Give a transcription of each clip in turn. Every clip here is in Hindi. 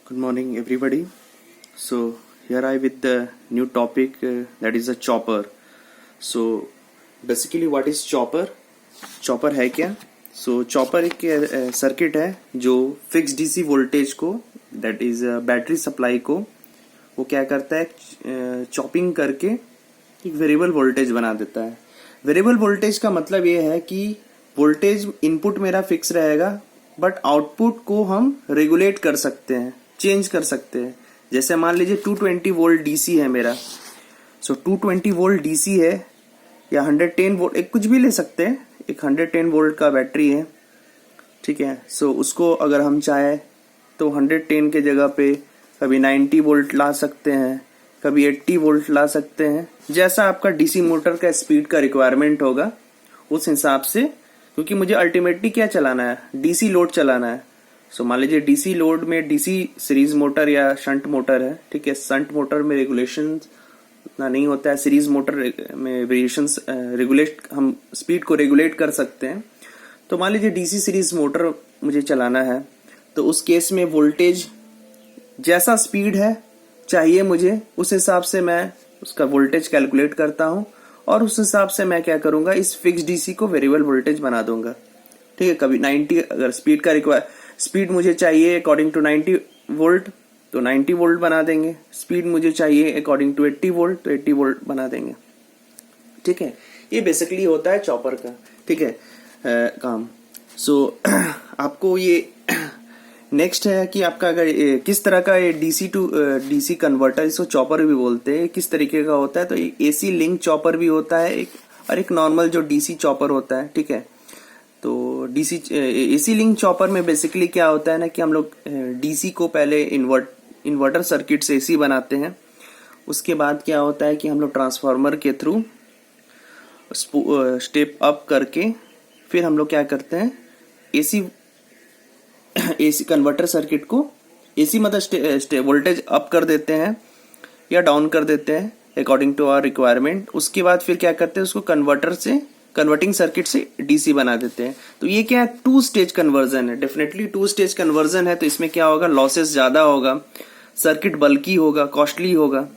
Good morning, everybody. So here I with the new topic that is a chopper. So basically, what is chopper? Chopper है क्या? So chopper एक सर्किट है जो फिक्स डीसी वोल्टेज को that is बैटरी सप्लाई को वो क्या करता है चॉपिंग करके एक वेरिएबल वोल्टेज बना देता है। वेरिएबल वोल्टेज का मतलब ये है कि वोल्टेज इनपुट मेरा फिक्स रहेगा बट आउटपुट को हम रेगुलेट कर सकते हैं, चेंज कर सकते हैं। जैसे मान लीजिए 220 वोल्ट डीसी है मेरा, सो 220 वोल्ट डीसी है या 110 वोल्ट, एक कुछ भी ले सकते हैं। एक 110 वोल्ट का बैटरी है, ठीक है। सो उसको अगर हम चाहे तो 110 के जगह पे कभी 90 वोल्ट ला सकते हैं, कभी 80 वोल्ट ला सकते हैं। जैसा आपका डीसी मोटर का स्पीड का रिक्वायरमेंट होगा उस हिसाब से, क्योंकि मुझे अल्टीमेटली क्या चलाना है, डीसी लोड चलाना है। सो मान लीजिए डीसी लोड में डीसी सीरीज मोटर या शंट मोटर है, ठीक है। शंट मोटर में रेगुलेशन उतना नहीं होता है, सीरीज मोटर में वेरिएशंस रेगुलेट, हम स्पीड को रेगुलेट कर सकते हैं। तो मान लीजिए डीसी सीरीज मोटर मुझे चलाना है, तो उस केस में वोल्टेज जैसा स्पीड है चाहिए मुझे, उस हिसाब से मैं उसका वोल्टेज कैलकुलेट करता हूं और उस हिसाब से मैं क्या करूंगा, इस फिक्स डीसी को वेरिएबल वोल्टेज बना दूंगा, ठीक है। कभी 90 अगर स्पीड मुझे चाहिए अकॉर्डिंग टू 90 वोल्ट तो 90 वोल्ट बना देंगे। स्पीड मुझे चाहिए अकॉर्डिंग टू 80 वोल्ट तो 80 वोल्ट बना देंगे, ठीक है। ये बेसिकली होता है चॉपर का, ठीक है, काम। सो आपको ये नेक्स्ट है कि आपका अगर किस तरह का ये डीसी टू डीसी कन्वर्टर, इसको चॉपर भी बोलते हैं, किस तरीके का होता है। तो एसी लिंक चॉपर भी होता है और एक नॉर्मल जो डीसी चॉपर होता है, ठीक है। तो डीसी एसी लिंक चॉपर में बेसिकली क्या होता है ना कि हम लोग डीसी को पहले इन्वर्टर सर्किट से एसी बनाते हैं। उसके बाद क्या होता है कि हम लोग ट्रांसफार्मर के थ्रू स्टेप अप करके फिर हम लोग क्या करते हैं, एसी कन्वर्टर सर्किट को एसी मतलब वोल्टेज अप कर देते हैं या डाउन कर देते हैं अकॉर्डिंग टू आवर रिक्वायरमेंट। उसके बाद फिर क्या करते हैं, उसको कन्वर्टिंग सर्किट से डीसी बना देते हैं। तो ये क्या है, 2 स्टेज कन्वर्जन है, डेफिनेटली 2 स्टेज कन्वर्जन है। तो इसमें क्या होगा, लॉसेस ज्यादा होगा, सर्किट बल्की होगा, कॉस्टली होगा।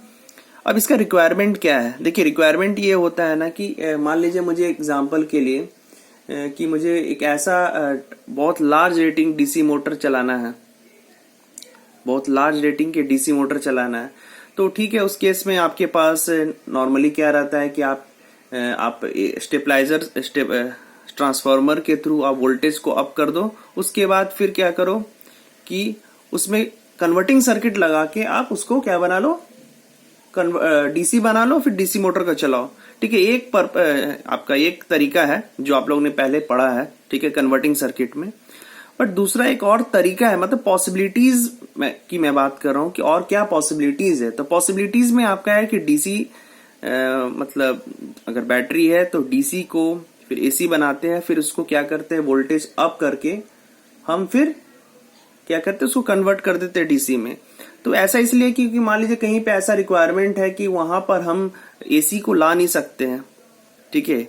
अब इसका रिक्वायरमेंट क्या है, देखिए रिक्वायरमेंट ये होता है ना कि मान लीजिए मुझे एग्जांपल के लिए कि मुझे एक ऐसा बहुत लार्ज रेटिंग डीसी मोटर चलाना है, बहुत लार्ज रेटिंग के डीसी मोटर चलाना है। तो ठीक है, उस केस में आपके पास नॉर्मली क्या रहता है कि आप ट्रांसफार्मर के थ्रू आप वोल्टेज को अप कर दो। उसके बाद फिर क्या करो कि उसमें कन्वर्टिंग सर्किट लगा के आप उसको क्या बना लो, डीसी बना लो, फिर डीसी मोटर का चलाओ, ठीक है। आपका एक तरीका है जो आप लोगों ने पहले पढ़ा है, ठीक है, कन्वर्टिंग सर्किट में। बट दूसरा एक और तरीका है, मतलब पॉसिबिलिटीज की मैं बात कर रहा हूं कि और क्या पॉसिबिलिटीज है। तो पॉसिबिलिटीज में आपका है कि डीसी मतलब अगर बैटरी है तो डीसी को फिर एसी बनाते हैं, फिर उसको क्या करते हैं, वोल्टेज अप करके हम फिर क्या करते हैं, उसको कन्वर्ट कर देते हैं डीसी में। तो ऐसा इसलिए क्योंकि मान लीजिए कहीं पे ऐसा रिक्वायरमेंट है कि वहां पर हम एसी को ला नहीं सकते हैं, ठीक है।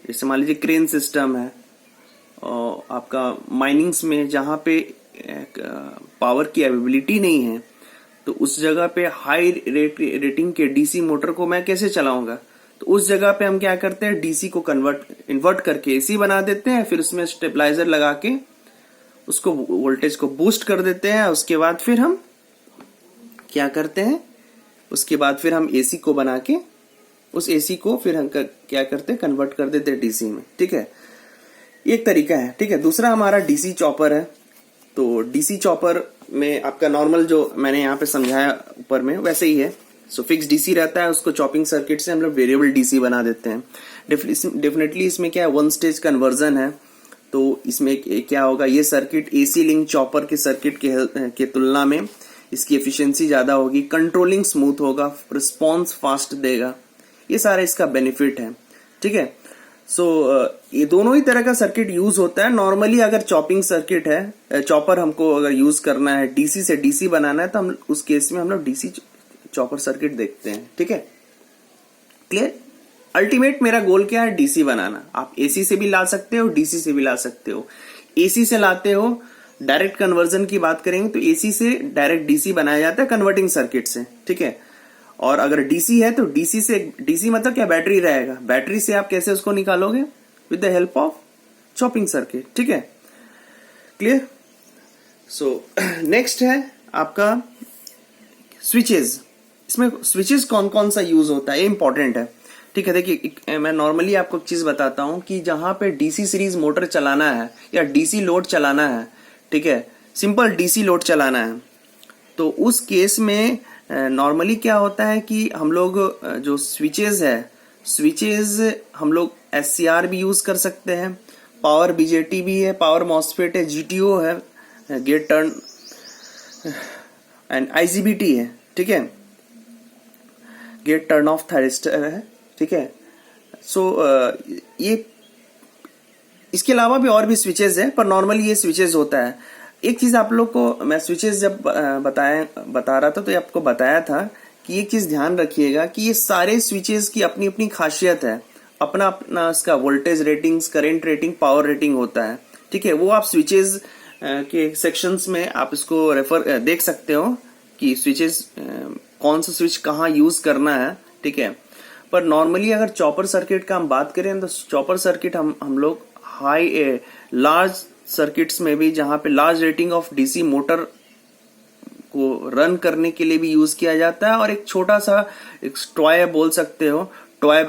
जैसे मान लीजिए क्रेन सिस्टम है और आपका माइनिंग्स में जहां पे पावर की अवेलेबिलिटी नहीं है, तो उस जगह पे हाई रेटिंग के डीसी मोटर को मैं कैसे चलाऊंगा। तो उस जगह पे हम क्या करते हैं, डीसी को इन्वर्ट करके एसी बना देते हैं, फिर उसमें स्टेबलाइजर लगा के उसको वोल्टेज को बूस्ट कर देते हैं। उसके बाद फिर हम क्या करते हैं, उसके बाद फिर हम एसी को बना के उस एसी को फिर हम क्या करते हैं, कन्वर्ट कर देते हैं डीसी में, ठीक है। एक तरीका है, ठीक है। दूसरा हमारा डीसी चॉपर है। तो डीसी चॉपर में आपका नॉर्मल जो मैंने यहाँ पे समझाया ऊपर में वैसे ही है। सो फिक्स डीसी रहता है, उसको चॉपिंग सर्किट से हम लोग वेरिएबल डीसी बना देते हैं। डेफिनेटली इसमें क्या है, 1 स्टेज कन्वर्जन है। तो इसमें क्या होगा, ये सर्किट एसी लिंक चॉपर के सर्किट के तुलना में इसकी एफिशिएंसी ज्यादा होगी, कंट्रोलिंग स्मूथ होगा, रिस्पॉन्स फास्ट देगा। ये सारा इसका बेनिफिट है, ठीक है। सो ये दोनों ही तरह का सर्किट यूज होता है। नॉर्मली अगर चॉपिंग सर्किट है, चॉपर हमको अगर यूज करना है, डीसी से डीसी बनाना है, तो हम उस केस में हम लोग डीसी चॉपर सर्किट देखते हैं, ठीक है। क्लियर। अल्टीमेट मेरा गोल क्या है, डीसी बनाना। आप एसी से भी ला सकते हो, डीसी से भी ला सकते हो। एसी से लाते हो डायरेक्ट कन्वर्जन की बात करेंगे तो एसी से डायरेक्ट डीसी बनाया जाता है कन्वर्टिंग सर्किट से, ठीक है। और अगर डीसी है तो डीसी से, डीसी मतलब क्या, बैटरी रहेगा, बैटरी से आप कैसे उसको निकालोगे, with the help of chopping circuit, ठीक है, क्लियर। सो नेक्स्ट है आपका स्विचेस। इसमें स्विचेस कौन कौन सा यूज होता है, ये इंपॉर्टेंट है, ठीक है। देखिए मैं नॉर्मली आपको एक चीज बताता हूं कि जहां पे डीसी सीरीज मोटर चलाना है या डीसी लोड चलाना है, ठीक है, सिंपल डीसी लोड चलाना है, तो उस केस में नॉर्मली क्या होता है कि हम लोग जो स्विचेस है, स्विचेस हम लोग एससीआर भी यूज कर सकते हैं, पावर बीजेटी भी है, पावर मॉसफेट है, जीटीओ है, गेट टर्न एंड आईजीबीटी है, ठीक है, गेट टर्न ऑफ थायरिस्टर है, ठीक है। सो ये इसके अलावा भी और भी स्विचेस है, पर नॉर्मली ये स्विचेस होता है। एक चीज आप लोग को मैं स्विचेस जब बता रहा था तो ये आपको बताया था कि एक चीज ध्यान रखिएगा कि ये सारे स्विचेस की अपनी अपनी खासियत है, अपना अपना इसका voltage ratings, current rating, power rating होता है, ठीक है। वो आप स्विचेस के सेक्शंस में आप इसको रेफर देख सकते हो कि स्विचेस कौन सा स्विच कहाँ यूज करना है, ठीक है। पर नॉर्मली अगर चॉपर सर्किट का हम बात करें तो चॉपर सर्किट हम लोग हाई लार्ज सर्किट्स में भी, जहां पे large rating of DC motor को रन करने के लिए भी यूज किया जाता है, और एक छोटा सा एक टॉय बोल सकते हो, टॉय,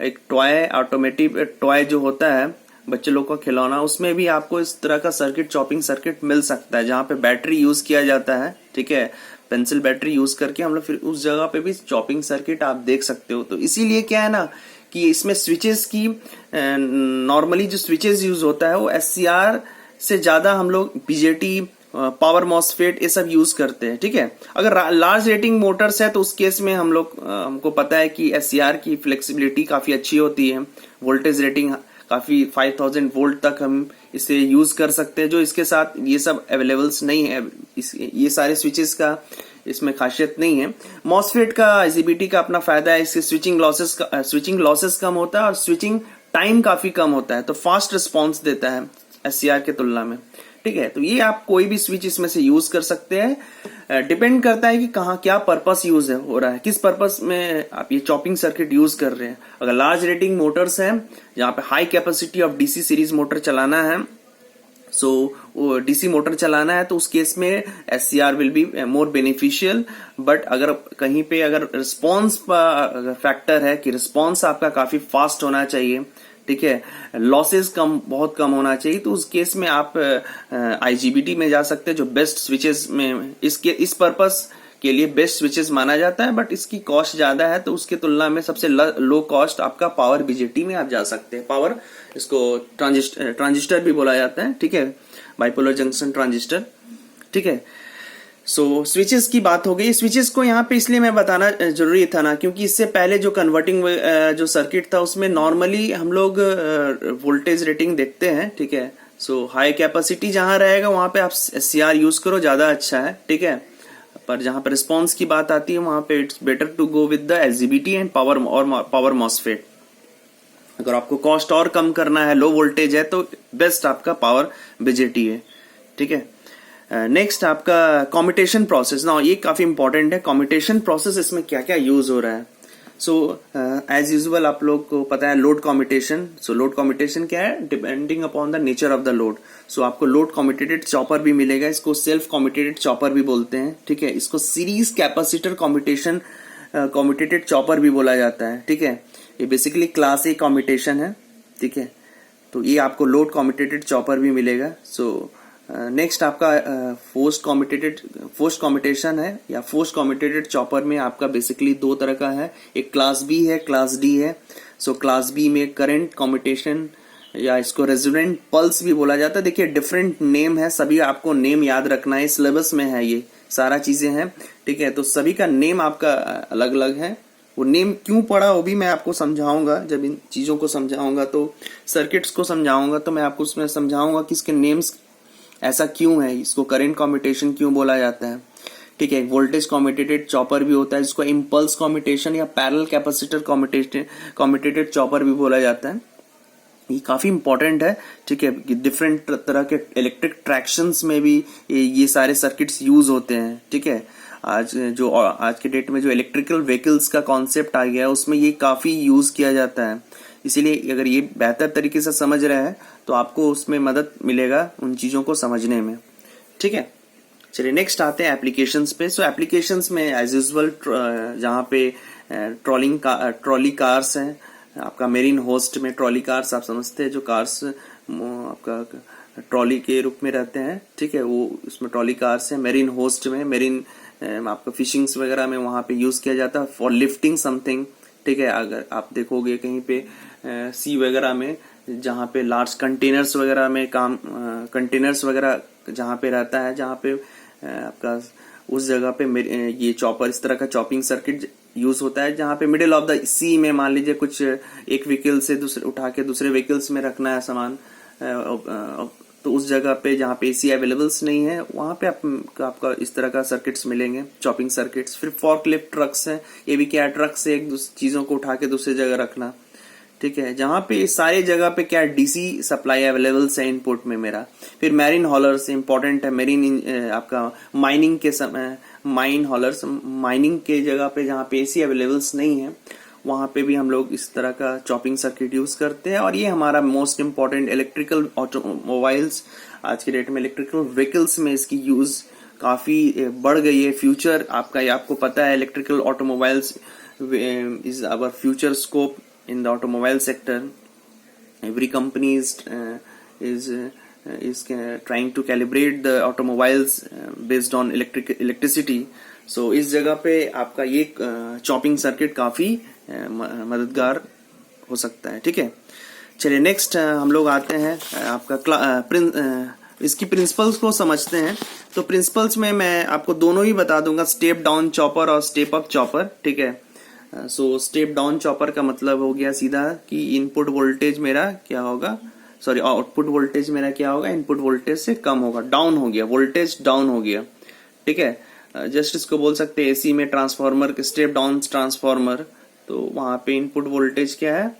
एक टॉय, ऑटोमेटिक टॉय जो होता है बच्चे लोग का खिलौना, उसमें भी आपको इस तरह का सर्किट, चॉपिंग सर्किट मिल सकता है, जहां पे बैटरी यूज किया जाता है, ठीक है, पेंसिल बैटरी यूज करके हम लोग फिर उस जगह पे भी चॉपिंग सर्किट आप देख सकते हो। तो इसीलिए क्या है ना कि इसमें स्विचेस की नॉर्मली जो स्विचेस यूज होता है वो एससीआर से ज्यादा हम लोग बीजेटी, पावर मॉसफेट ये सब यूज करते हैं, ठीक है। अगर लार्ज रेटिंग मोटर्स है तो उस केस में हम लोग हमको पता है कि एससीआर की फ्लेक्सिबिलिटी काफी अच्छी होती है, वोल्टेज रेटिंग काफी 5000 वोल्ट तक हम इसे यूज कर सकते हैं, जो इसके साथ ये सब अवेलेबल्स नहीं है, ये सारे स्विचेस का इसमें खासियत नहीं है। मॉसफेट का, आईजीबीटी का अपना फायदा है, इससे स्विचिंग लॉसेस कम होता है और स्विचिंग टाइम काफी कम होता है, तो फास्ट रिस्पॉन्स देता है एससीआर के तुलना में, ठीक है। तो ये आप कोई भी स्विच इसमें से यूज कर सकते हैं, डिपेंड करता है कि कहाँ क्या पर्पस यूज हो रहा है, किस पर्पस में आप ये चॉपिंग सर्किट यूज कर रहे हैं। अगर लार्ज रेटिंग मोटर्स हैं जहाँ पे high capacity of DC series motor चलाना है, सो डीसी मोटर चलाना है, तो उस केस में SCR will be more beneficial. But अगर कहीं पे अगर रिस्पॉन्स फैक्टर है कि रिस्पॉन्स आपका काफी फास्ट होना चाहिए, ठीक है, लॉसेस बहुत कम होना चाहिए, तो उस केस में आप आईजीबीटी में जा सकते हैं, जो बेस्ट स्विचेस में इस पर्पस के लिए बेस्ट स्विचेस माना जाता है, बट इसकी कॉस्ट ज्यादा है, तो उसके तुलना में सबसे लो कॉस्ट आपका पावर बीजेटी में आप जा सकते हैं। पावर, इसको ट्रांजिस्टर भी बोला जाता है, ठीक है, बाइपोलर जंक्शन ट्रांजिस्टर, ठीक है। सो स्विचेस की बात हो गई। स्विचेस को यहाँ पे इसलिए मैं बताना जरूरी था ना, क्योंकि इससे पहले जो कन्वर्टिंग जो सर्किट था उसमें नॉर्मली हम लोग वोल्टेज रेटिंग देखते हैं, ठीक है। सो हाई कैपेसिटी जहां रहेगा वहां पे आप एससीआर यूज करो, ज्यादा अच्छा है, ठीक है। पर जहां पे रिस्पॉन्स की बात आती है वहां पे it's better to go with the IGBT and power MOSFET. अगर आपको कॉस्ट और कम करना है, लो वोल्टेज है, तो बेस्ट आपका पावर बीजेटी है, ठीक है। नेक्स्ट आपका कम्यूटेशन प्रोसेस ना, ये काफी इंपॉर्टेंट है। कम्यूटेशन प्रोसेस, इसमें क्या क्या यूज हो रहा है। सो एज यूजुअल आप लोग को पता है load commutation. So load commutation क्या है, depending upon the nature of the load. So आपको लोड कम्यूटेटेड चॉपर भी मिलेगा, इसको सेल्फ कम्यूटेटेड चॉपर भी बोलते हैं, ठीक है। इसको सीरीज कैपेसिटर कम्यूटेटेड चॉपर भी बोला जाता है, ठीक है। ये बेसिकली क्लास ए कम्यूटेशन है, ठीक है। तो ये आपको लोड कम्यूटेटेड चॉपर भी मिलेगा। सो नेक्स्ट आपका फोर्स्ड कम्यूटेशन है, या फोर्स्ड कम्यूटेटेड चॉपर में आपका बेसिकली दो तरह का है, एक क्लास बी है, क्लास डी है। सो क्लास बी में करंट कम्यूटेशन, या इसको रेजोनेंट पल्स भी बोला जाता है। देखिए डिफरेंट नेम है, सभी आपको नेम याद रखना है, सिलेबस में है ये सारा चीजें हैं, ठीक है। तो सभी का नेम आपका अलग अलग है, वो नेम क्यों पड़ा वो भी मैं आपको समझाऊंगा। जब इन चीजों को समझाऊंगा तो सर्किट्स को समझाऊंगा तो मैं आपको उसमें समझाऊंगा कि इसके नेम्स ऐसा क्यों है, इसको करंट कम्यूटेशन क्यों बोला जाता है, ठीक है। वोल्टेज कम्यूटेटेड चॉपर भी होता है, जिसको इम्पल्स कम्यूटेशन या पैरेलल कैपेसिटर कम्यूटेटेड चॉपर भी बोला जाता है, ये काफी इंपॉर्टेंट है, ठीक है। डिफरेंट तरह के इलेक्ट्रिक ट्रैक्शंस में भी ये सारे सर्किट्स यूज होते हैं, ठीक है। आज के डेट में जो इलेक्ट्रिकल व्हीकल्स का कॉन्सेप्ट आ गया है उसमें ये काफी यूज किया जाता है। इसीलिए अगर ये बेहतर तरीके से समझ रहे हैं तो आपको उसमें मदद मिलेगा उन चीजों को समझने में, ठीक है। चलिए नेक्स्ट आते हैं एप्लीकेशंस पे। सो एप्लीकेशंस में एज यूजुअल जहाँ पे ट्रॉली कार्स हैं, आपका मेरीन होस्ट में ट्रॉली कार्स आप समझते हैं, जो कार्स आपका ट्रॉली के रूप में रहते हैं, ठीक है, वो उसमें ट्रॉली कार्स हैं। मेरीन होस्ट में मेरीन आपका फिशिंग्स वगैरह में वहां पे यूज किया जाता है फॉर लिफ्टिंग समथिंग, ठीक है। अगर आप देखोगे कहीं पे सी वगैरह में जहाँ पे लार्ज कंटेनर्स वगैरह में कंटेनर्स वगैरह जहाँ पे रहता है, जहाँ पे आपका उस जगह पे ये चॉपर, इस तरह का चॉपिंग सर्किट यूज होता है, जहाँ पे मिडिल ऑफ द सी में मान लीजिए कुछ एक व्हीकल से दूसरे उठा के दूसरे व्हीकल्स में रखना है सामान, तो उस जगह पे जहाँ पे एसी अवेलेबल्स नहीं है वहाँ पे आपका इस तरह का सर्किट्स मिलेंगे, चॉपिंग सर्किट्स। फिर फॉर्कलिफ्ट ट्रक्स हैं, ये भी क्या है, ट्रक से एक चीजों को उठा के दूसरी जगह रखना, ठीक है, जहां पे सारी जगह पे क्या डीसी सप्लाई अवेलेबल है इनपुट में मेरा। फिर मैरिन हॉलर्स इंपॉर्टेंट है, मेरीन आपका माइनिंग के समय माइन हॉलर्स, माइनिंग के जगह पे जहाँ पे एसी अवेलेबल्स नहीं है वहां पे भी हम लोग इस तरह का चॉपिंग सर्किट यूज करते हैं। और ये हमारा मोस्ट इम्पॉर्टेंट इलेक्ट्रिकल ऑटोमोबाइल्स, आज के डेट में इलेक्ट्रिकल व्हीकल्स में इसकी यूज काफी बढ़ गई है। फ्यूचर आपको पता है, electrical automobiles is our future scope in the automobile sector. Every company is trying to calibrate the automobiles based on electricity. So इस जगह पे आपका ये चॉपिंग सर्किट काफी मददगार हो सकता है, ठीक है। चलिए नेक्स्ट हम लोग आते हैं आपका इसकी प्रिंसिपल्स को समझते हैं। तो प्रिंसिपल्स में मैं आपको दोनों ही बता दूंगा, स्टेप डाउन चॉपर और स्टेप अप चॉपर, ठीक है। सो स्टेप डाउन चॉपर का मतलब हो गया सीधा कि इनपुट वोल्टेज मेरा क्या होगा, सॉरी आउटपुट वोल्टेज मेरा क्या होगा, इनपुट वोल्टेज से कम होगा, डाउन हो गया, वोल्टेज डाउन हो गया, ठीक है। जस्ट इसको बोल सकते हैं एसी में ट्रांसफार्मर, स्टेप डाउन ट्रांसफार्मर, तो वहां पे इनपुट वोल्टेज क्या है,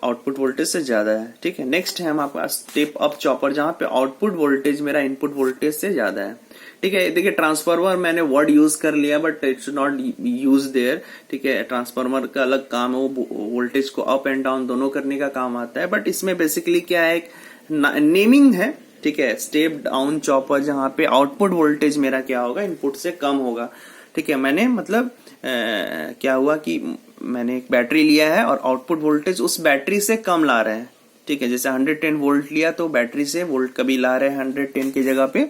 आउटपुट वोल्टेज से ज्यादा है, ठीक है। नेक्स्ट है हमारे पास स्टेप अप चॉपर, जहां पे आउटपुट वोल्टेज मेरा इनपुट वोल्टेज से ज्यादा है, ठीक है। देखिए ट्रांसफार्मर मैंने वर्ड यूज कर लिया but it should not use their, ठीक है। ट्रांसफार्मर का अलग काम है, वो वोल्टेज को अप एंड डाउन दोनों करने का काम आता है, बट इसमें बेसिकली क्या है, एक नेमिंग है, ठीक है। स्टेप डाउन चॉपर जहां पे आउटपुट वोल्टेज मेरा क्या होगा, इनपुट से कम होगा, ठीक है। मैंने मतलब क्या हुआ कि मैंने एक बैटरी लिया है और आउटपुट वोल्टेज उस बैटरी से कम ला रहे हैं, ठीक है। जैसे 110 वोल्ट लिया तो बैटरी से वोल्ट कभी ला रहे हैं 110 की जगह पे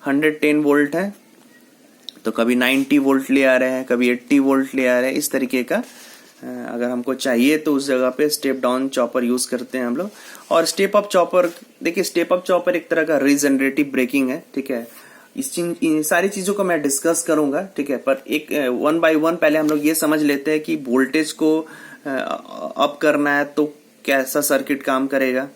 110 वोल्ट है तो कभी 90 वोल्ट ले आ रहे हैं, कभी 80 वोल्ट ले आ रहे हैं, इस तरीके का अगर हमको चाहिए तो उस जगह पे स्टेप डाउन चॉपर यूज करते हैं हम लोग। और स्टेप अप चॉपर, देखिए स्टेप अप चॉपर एक तरह का रीजनरेटिव ब्रेकिंग है, ठीक है। इन सारी चीजों को मैं डिस्कस करूंगा, ठीक है। पर एक वन बाय वन पहले हम लोग ये समझ लेते हैं कि वोल्टेज को अप करना है तो कैसा सर्किट काम करेगा,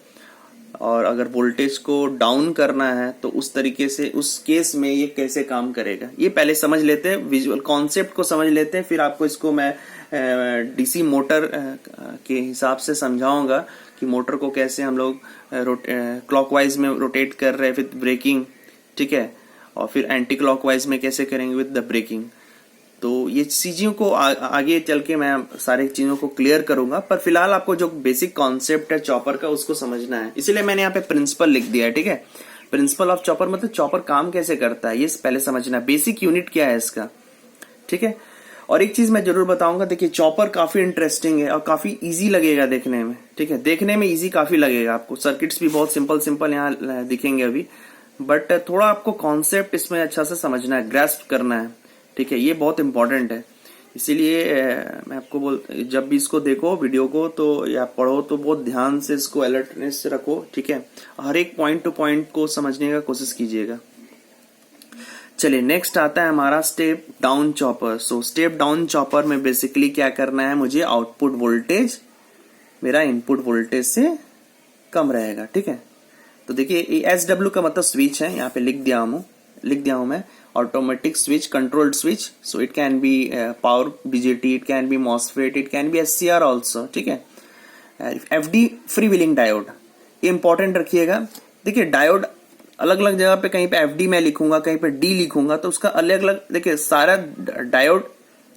और अगर वोल्टेज को डाउन करना है तो उस तरीके से उस केस में ये कैसे काम करेगा, ये पहले समझ लेते हैं, विजुअल कॉन्सेप्ट को समझ लेते हैं। फिर आपको इसको मैं डीसी मोटर के हिसाब से समझाऊंगा कि मोटर को कैसे हम लोग क्लॉकवाइज में रोटेट कर रहे हैं विद ब्रेकिंग, ठीक है, और फिर एंटी क्लॉकवाइज में कैसे करेंगे विद द ब्रेकिंग। तो ये चीजों को आगे चल के मैं सारी चीजों को क्लियर करूंगा, पर फिलहाल आपको जो बेसिक कॉन्सेप्ट है चॉपर का उसको समझना है, इसीलिए मैंने यहाँ पे प्रिंसिपल लिख दिया है, ठीक है। प्रिंसिपल ऑफ चॉपर मतलब चॉपर काम कैसे करता है ये पहले समझना है, बेसिक यूनिट क्या है इसका, ठीक है। और एक चीज मैं जरूर बताऊंगा, देखिए चॉपर काफी इंटरेस्टिंग है और काफी इजी लगेगा देखने में, ठीक है। देखने में इजी काफी लगेगा आपको, सर्किट्स भी बहुत सिंपल सिंपल यहाँ दिखेंगे अभी, बट थोड़ा आपको कॉन्सेप्ट इसमें अच्छा से समझना है, ग्रैस्प करना है, ठीक है। ये बहुत इंपॉर्टेंट है, इसीलिए मैं आपको जब भी इसको देखो वीडियो को तो या पढ़ो तो बहुत ध्यान से इसको अलर्टनेस से रखो, ठीक है। हर एक पॉइंट टू पॉइंट को समझने का कोशिश कीजिएगा। चलिए नेक्स्ट आता है हमारा step down chopper. So step down chopper में बेसिकली क्या करना है, मुझे आउटपुट वोल्टेज मेरा इनपुट वोल्टेज से कम रहेगा, ठीक है। तो देखिए SW का मतलब स्विच है, यहाँ पे लिख दिया हूं मैं, automatic switch, controlled switch. So it can be power BJT, it can be MOSFET, it can be SCR also, ठीक है। FD फ्री व्हीलिंग डायोड, ये इंपॉर्टेंट रखिएगा। देखिए डायोड अलग अलग जगह पे, कहीं पे FD मैं लिखूंगा, कहीं पे D लिखूंगा, तो उसका अलग अलग, देखिए सारा डायोड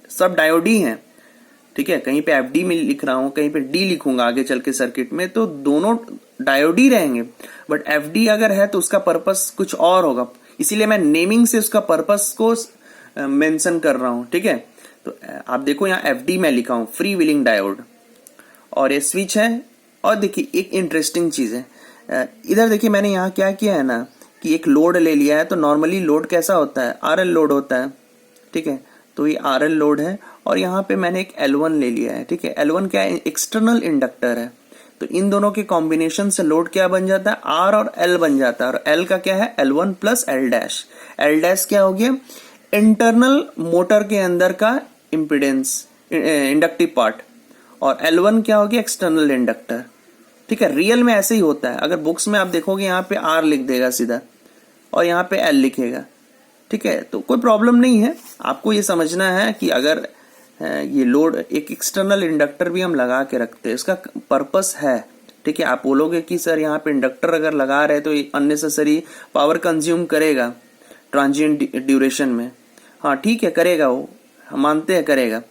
सब डायोड ही है, ठीक है। कहीं पे FD में लिख रहा हूं, कहीं पे D लिखूंगा आगे चल के सर्किट में, तो दोनों डायोड ही रहेंगे। बट FD अगर है तो उसका पर्पस कुछ और होगा, इसीलिए मैं नेमिंग से उसका पर्पस को मेंशन कर रहा हूं, ठीक है। तो आप देखो यहाँ FD में लिखा हूं, फ्री व्हीलिंग डायोड, और ये स्विच है। और देखिए एक इंटरेस्टिंग चीज है, इधर देखिए मैंने यहाँ क्या किया है ना, कि एक लोड ले लिया है। तो नॉर्मली लोड कैसा होता है, RL लोड होता है, ठीक है। तो ये RL लोड है, और यहाँ पे मैंने एक L1 ले लिया है, ठीक है। L1 क्या है, एक्सटर्नल इंडक्टर है। तो इन दोनों के कॉम्बिनेशन से लोड क्या बन जाता है, R और L बन जाता है। और L का क्या है, L1 plus L dash. L dash क्या हो गया, इंटरनल मोटर के अंदर का इम्पिडेंस, इंडक्टिव पार्ट। और L1 क्या हो गया, एक्सटर्नल इंडक्टर, ठीक है। रियल में ऐसे ही होता है, अगर बुक्स में आप देखोगे यहाँ पे R लिख देगा सीधा, और यहाँ पे L लिखेगा, ठीक है। तो कोई प्रॉब्लम नहीं है, आपको ये समझना है कि अगर ये लोड, एक एक्सटर्नल इंडक्टर भी हम लगा के रखते हैं, इसका पर्पस है, ठीक है। आप बोलोगे कि सर यहाँ पे इंडक्टर अगर लगा रहे तो ये अननेसेसरी पावर कंज्यूम करेगा ट्रांजिएंट ड्यूरेशन में, हाँ ठीक है करेगा, वो हम मानते हैं करेगा,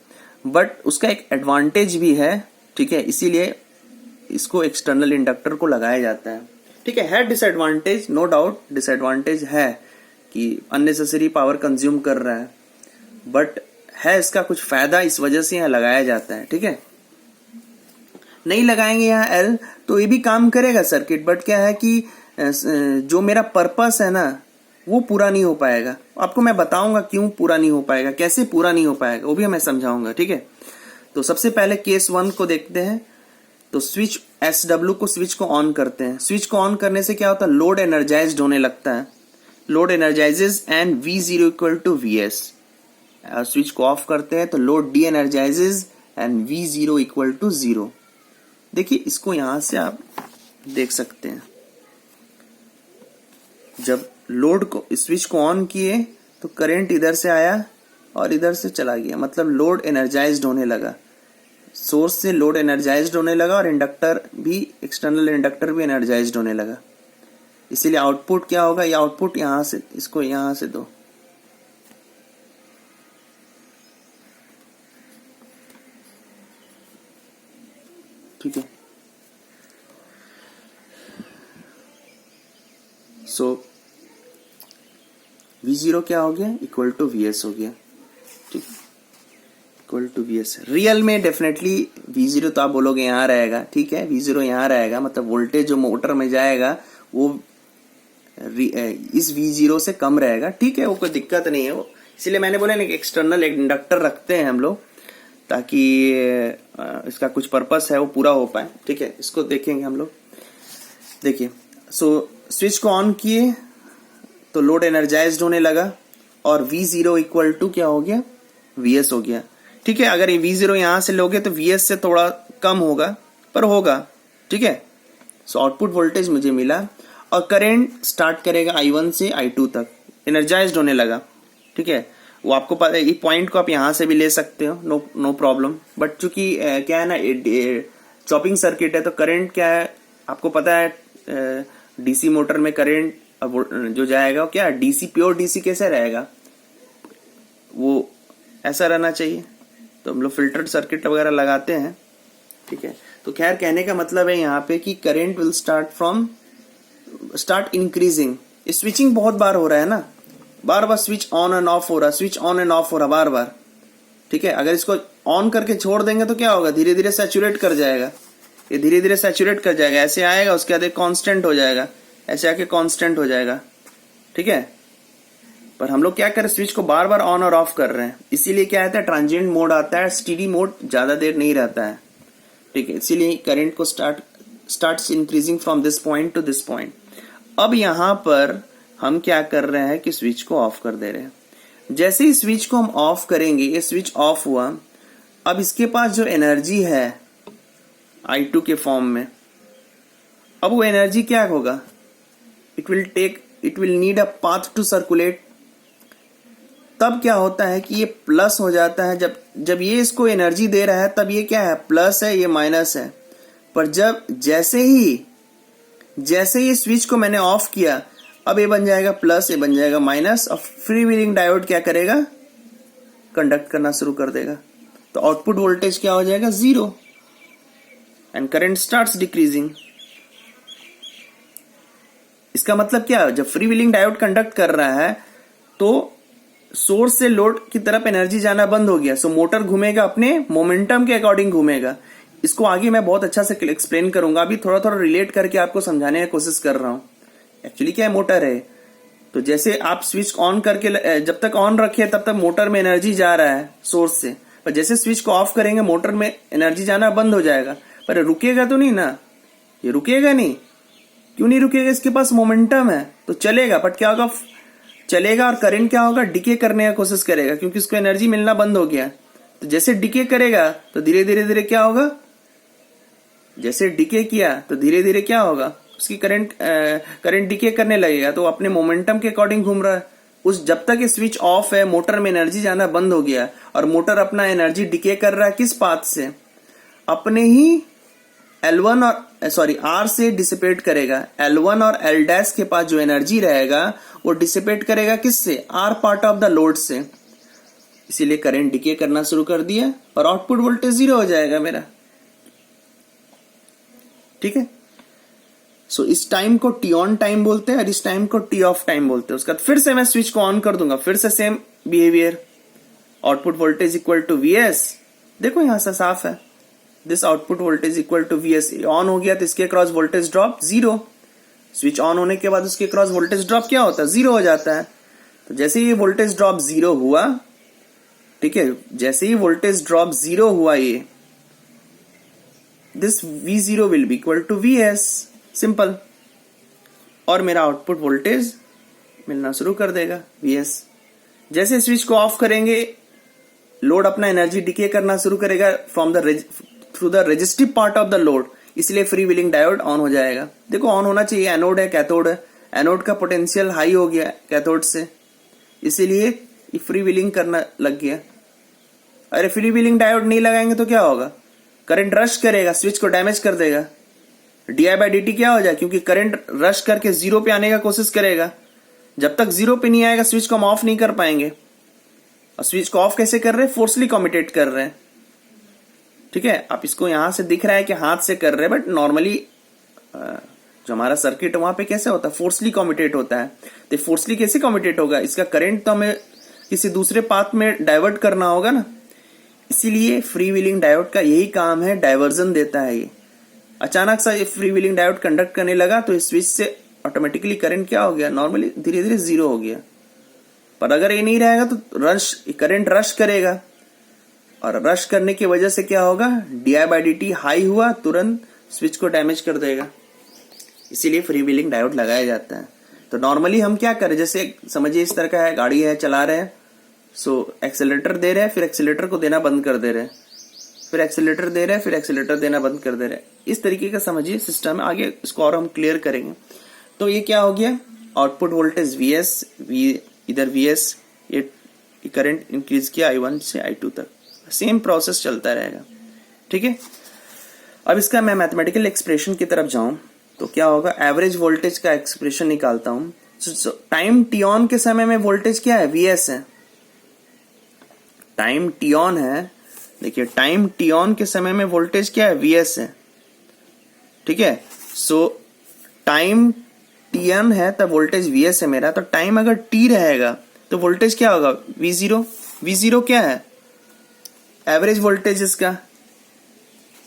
बट उसका एक एडवांटेज भी है, ठीक है। इसीलिए इसको एक्सटर्नल इंडक्टर को लगाया जाता है, ठीक है डिसएडवांटेज, नो डाउट डिसएडवांटेज है कि अननेसेसरी पावर कंज्यूम कर रहा है, बट है इसका कुछ फायदा, इस वजह से यहाँ लगाया जाता है, ठीक है। नहीं लगाएंगे यहाँ L तो ये भी काम करेगा सर्किट, बट क्या है कि जो मेरा पर्पस है ना वो पूरा नहीं हो पाएगा। आपको मैं बताऊंगा क्यों पूरा नहीं हो पाएगा, कैसे पूरा नहीं हो पाएगा, वो भी मैं समझाऊंगा, ठीक है। तो सबसे पहले केस 1 को देखते हैं। तो स्विच SW को, स्विच को ऑन करते हैं। स्विच को ऑन करने से क्या होता है, लोड एनर्जाइज्ड होने लगता है, load energises and V0 equal to VS। Switch को ऑफ करते हैं तो load de energises and V0 equal to 0। देखिए इसको यहां से आप देख सकते हैं, जब लोड को, स्विच को ऑन किए तो करंट इधर से आया और इधर से चला गया, मतलब लोड एनर्जाइज्ड होने लगा, सोर्स से लोड एनर्जाइज्ड होने लगा, और इंडक्टर भी, एक्सटर्नल इंडक्टर भी एनर्जाइज्ड होने लगा। इसीलिए आउटपुट क्या होगा, ये आउटपुट यहां से, इसको यहां से दो, ठीक है। सो V0 क्या हो गया, इक्वल टू VS हो गया, ठीक, इक्वल टू VS। रियल में डेफिनेटली V0 तो आप बोलोगे यहाँ रहेगा, ठीक है, V0 यहाँ रहेगा, मतलब वोल्टेज जो मोटर में जाएगा वो इस V0 से कम रहेगा, ठीक है, वो कोई दिक्कत नहीं है। वो इसीलिए मैंने बोला ना कि एक्सटर्नल इंडक्टर रखते हैं हम लोग, ताकि इसका कुछ पर्पस है वो पूरा हो पाए, ठीक है। इसको देखेंगे हम लोग। देखिए सो स्विच को ऑन किए तो लोड एनर्जाइज्ड होने लगा, और V0 इक्वल टू क्या हो गया, VS हो गया, ठीक है। अगर ये V0 यहां से लोगे तो VS से थोड़ा कम होगा, पर होगा, ठीक है। सो आउटपुट वोल्टेज मुझे मिला, और करंट स्टार्ट करेगा I1 से I2 तक, एनर्जाइज्ड होने लगा, ठीक है। वो आपको पता है, ये पॉइंट को आप यहां से भी ले सकते हो, नो प्रॉब्लम। बट चूंकि क्या है ना, चॉपिंग सर्किट है, तो करंट क्या है आपको पता है, डीसी मोटर में करंट जो जाएगा वो क्या, डीसी, प्योर डीसी कैसे रहेगा, वो ऐसा रहना चाहिए। तो हम लोग फिल्टर्ड सर्किट वगैरह लगाते हैं, ठीक है। तो खैर कहने का मतलब है यहाँ पे कि current will start increasing. Switching बहुत बार हो रहा है ना, बार बार स्विच ऑन एंड ऑफ हो रहा, स्विच ऑन एंड ऑफ हो रहा बार बार, ठीक है। अगर इसको ऑन करके छोड़ देंगे तो क्या होगा, धीरे धीरे सैचुरेट कर जाएगा, ये धीरे धीरे सैचुरेट कर जाएगा, ऐसे आएगा, उसके बाद कांस्टेंट हो जाएगा, ऐसे आके कांस्टेंट हो जाएगा, ठीक है। पर हम लोग क्या कर रहे हैं, स्विच को बार बार ऑन और ऑफ कर रहे हैं, इसीलिए क्या आता है, ट्रांजिएंट मोड आता है, स्टेडी मोड ज्यादा देर नहीं रहता है, ठीक है। इसीलिए करंट को starts increasing from this point two this point. अब यहां पर हम क्या कर रहे हैं कि स्विच को ऑफ कर दे रहे हैं। जैसे ही स्विच को हम ऑफ करेंगे, ये स्विच ऑफ हुआ, अब इसके पास जो एनर्जी है I2 के फॉर्म में, अब वो एनर्जी क्या होगा, it will need a path to circulate. तब क्या होता है कि ये प्लस हो जाता है, जब ये इसको एनर्जी दे रहा है तब ये क्या है, प्लस है, ये माइनस है, पर जैसे ही स्विच को मैंने ऑफ किया, अब ये बन जाएगा प्लस, ये बन जाएगा माइनस, और फ्री व्हीलिंग डायोड क्या करेगा, कंडक्ट करना शुरू कर देगा। तो आउटपुट वोल्टेज क्या हो जाएगा, 0, एंड करंट स्टार्ट्स डिक्रीजिंग। इसका मतलब क्या है, जब फ्री व्हीलिंग डायोड कंडक्ट कर रहा है तो सोर्स से लोड की तरफ एनर्जी जाना बंद हो गया। सो मोटर घूमेगा अपने मोमेंटम के अकॉर्डिंग घूमेगा। इसको आगे मैं बहुत अच्छा से एक्सप्लेन करूंगा, अभी थोड़ा थोड़ा रिलेट करके आपको समझाने की कोशिश कर रहा हूं। एक्चुअली क्या है, मोटर है, तो जैसे आप स्विच ऑन करके जब तक ऑन रखे तब तक मोटर में एनर्जी जा रहा है सोर्स से, पर जैसे स्विच को ऑफ करेंगे मोटर में एनर्जी जाना बंद हो जाएगा। पर रुकेगा तो नहीं ना, ये रुकेगा नहीं। क्यों नहीं रुकेगा, इसके पास मोमेंटम है तो चलेगा, बट क्या होगा, चलेगा और करंट क्या होगा, डिके करने की कोशिश करेगा, क्योंकि उसको एनर्जी मिलना बंद हो गया। तो जैसे डिके करेगा तो धीरे धीरे क्या होगा, जैसे डिके किया तो धीरे धीरे क्या होगा, उसकी करंट डिके करने लगेगा, तो अपने मोमेंटम के अकॉर्डिंग घूम रहा है। उस जब तक ये स्विच ऑफ है मोटर में एनर्जी जाना बंद हो गया, और मोटर अपना एनर्जी डिके कर रहा है किस पाथ से, अपने ही L1 और R से डिसिपेट करेगा। L1 और L डैश के पास जो एनर्जी रहेगा वो डिसिपेट करेगा किससे, R part of the load से। इसीलिए करंट डिके करना शुरू कर दिया और आउटपुट वोल्टेज 0 हो जाएगा मेरा। ठीक है, सो इस टाइम को टी ऑन टाइम बोलते हैं और इस टाइम को टी ऑफ टाइम बोलते हैं। उसके बाद फिर से मैं स्विच को ऑन कर दूंगा, फिर से same behaviour, output voltage equal to Vs। देखो यहां से साफ है, this output voltage equal to Vs। On हो गया तो इसके cross voltage drop 0। Switch on होने के बाद उसके क्रॉस वोल्टेज ड्रॉप क्या होता है, 0 हो जाता है। तो जैसे ही वोल्टेज ड्रॉप 0 हुआ, ठीक है, जैसे ही वोल्टेज ड्रॉप 0 हुआ, ये this V0 will be equal to Vs, simple, और मेरा आउटपुट वोल्टेज मिलना शुरू कर देगा Vs। जैसे स्विच को ऑफ करेंगे लोड अपना एनर्जी डिके करना शुरू करेगा through the resistive part of the load, इसलिए फ्री व्हीलिंग डायोड ऑन हो जाएगा। देखो ऑन होना चाहिए, एनोड है कैथोड है, एनोड का पोटेंशियल हाई हो गया कैथोड से, इसीलिए फ्री व्हीलिंग करना लग गया। अरे फ्री व्हीलिंग डायोड नहीं लगाएंगे तो क्या होगा, करंट रश करेगा, स्विच को डैमेज कर देगा, di/dt क्या हो जाए, क्योंकि करंट रश करके 0 पे आने का कोशिश करेगा। जब तक 0 पे नहीं आएगा स्विच को हम ऑफ नहीं कर पाएंगे। और स्विच को ऑफ कैसे कर रहे हैं, फोर्सली कम्यूटेट कर रहे हैं। ठीक है, आप इसको यहां से दिख रहा है कि हाथ से कर रहे हैं, बट नॉर्मली जो हमारा सर्किट है वहां पे कैसे होता है, फोर्सली कम्यूटेट होता है। तो फोर्सली कैसे कम्यूटेट होगा, इसका करंट तो हमें किसी दूसरे पाथ में डाइवर्ट करना होगा ना। इसीलिए फ्री व्हीलिंग डायोड का यही काम है, डाइवर्जन देता है। ये अचानक सा फ्री व्हीलिंग डायोड कंडक्ट करने लगा तो इस स्विच से ऑटोमेटिकली करंट क्या हो गया, नॉर्मली धीरे धीरे 0 हो गया। पर अगर ये नहीं रहेगा तो करंट रश करेगा, और रश करने की वजह से क्या होगा, di/dt हाई हुआ, तुरंत स्विच को डैमेज कर देगा। इसीलिए फ्री व्हीलिंग डायोड लगाया जाता है। तो नॉर्मली हम क्या करें, जैसे समझिए इस तरह का है, गाड़ी है, चला रहे हैं, सो एक्सेलेरेटर दे रहे हैं, फिर एक्सेलेरेटर को देना बंद कर दे रहे हैं, फिर एक्सेलेरेटर दे रहे हैं, फिर एक्सेलेरेटर देना बंद कर दे रहे हैं। इस तरीके का समझिए सिस्टम है। आगे इसको और हम क्लियर करेंगे। तो ये क्या हो गया, आउटपुट वोल्टेज Vs, इधर Vs, ये करंट इंक्रीज किया I1 से I2 तक, सेम प्रोसेस चलता रहेगा। ठीक है, अब इसका मैं मैथमेटिकल एक्सप्रेशन की तरफ जाऊं तो क्या होगा, एवरेज वोल्टेज का एक्सप्रेशन निकालता हूं। टाइम टी ऑन के समय में वोल्टेज क्या है, Vs है। टाइम टी ऑन है, देखिए टाइम टी ऑन के समय में वोल्टेज क्या है, Vs है। ठीक है, सो टाइम टी ऑन है तब वोल्टेज Vs है मेरा। तो टाइम अगर t रहेगा तो वोल्टेज क्या होगा, V0। V0 क्या है, एवरेज वोल्टेज इसका,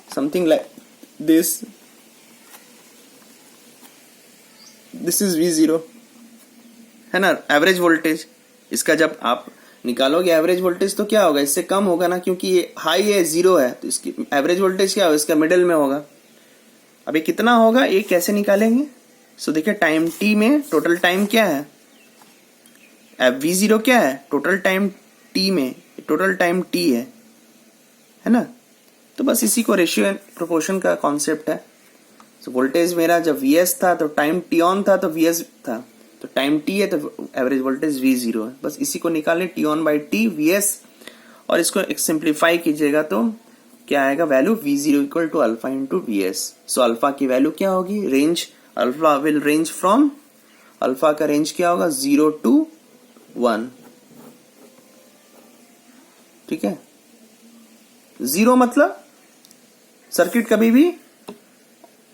something like this is V0, है ना, एवरेज वोल्टेज। इसका जब आप निकालोगे एवरेज वोल्टेज तो क्या होगा, इससे कम होगा ना, क्योंकि ये हाई है, 0 है, तो इसकी एवरेज वोल्टेज क्या होगा, इसका मिडिल में होगा। अब ये कितना होगा, ये कैसे निकालेंगे। सो देखिए टाइम t में टोटल टाइम क्या है, V0 क्या है, टोटल टाइम t में टोटल टाइम t है ना। तो बस इसी को रेशियो एंड प्रोपोर्शन का कॉन्सेप्ट है। तो वोल्टेज मेरा जब Vs था तो टाइम t ऑन था तो Vs था, तो टाइम t है तो एवरेज वोल्टेज V0 है। बस इसी को निकालें, t on by t Vs, और इसको सिंप्लीफाई कीजिएगा तो क्या आएगा value v0 equal to alpha into VS. So alpha की वैल्यू क्या होगी, range alpha will range from, alpha का रेंज क्या होगा 0 to 1, ठीक है। 0 मतलब सर्किट कभी भी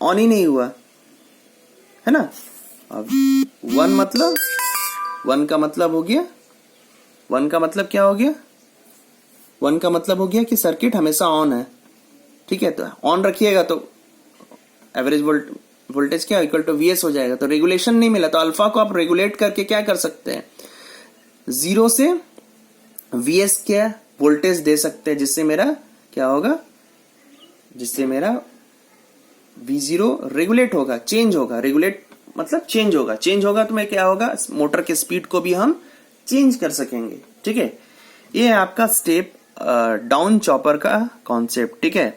ऑन ही नहीं हुआ है ना। अब 1 मतलब, 1 का मतलब हो गया, 1 का मतलब क्या हो गया, 1 का मतलब हो गया कि सर्किट हमेशा ऑन है, ठीक है। तो ऑन रखिएगा तो एवरेज वोल्टेज क्या इक्वल टू वीएस हो जाएगा। तो रेगुलेशन नहीं मिला, तो अल्फा को आप रेगुलेट करके क्या कर सकते हैं, 0 से वीएस क्या वोल्टेज दे सकते हैं, जिससे मेरा क्या होगा, जिससे मेरा V0 रेगुलेट होगा, चेंज होगा। रेगुलेट मतलब चेंज होगा, चेंज होगा तो मैं क्या होगा, मोटर के स्पीड को भी हम चेंज कर सकेंगे, ठीक है। ये है आपका स्टेप डाउन चॉपर का कॉन्सेप्ट, ठीक है।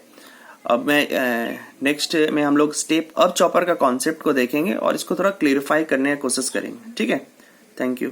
अब मैं नेक्स्ट में हम लोग स्टेप अप चॉपर का कॉन्सेप्ट को देखेंगे और इसको थोड़ा क्लियरिफाई करने की कोशिश करेंगे, ठीक है। Thank you.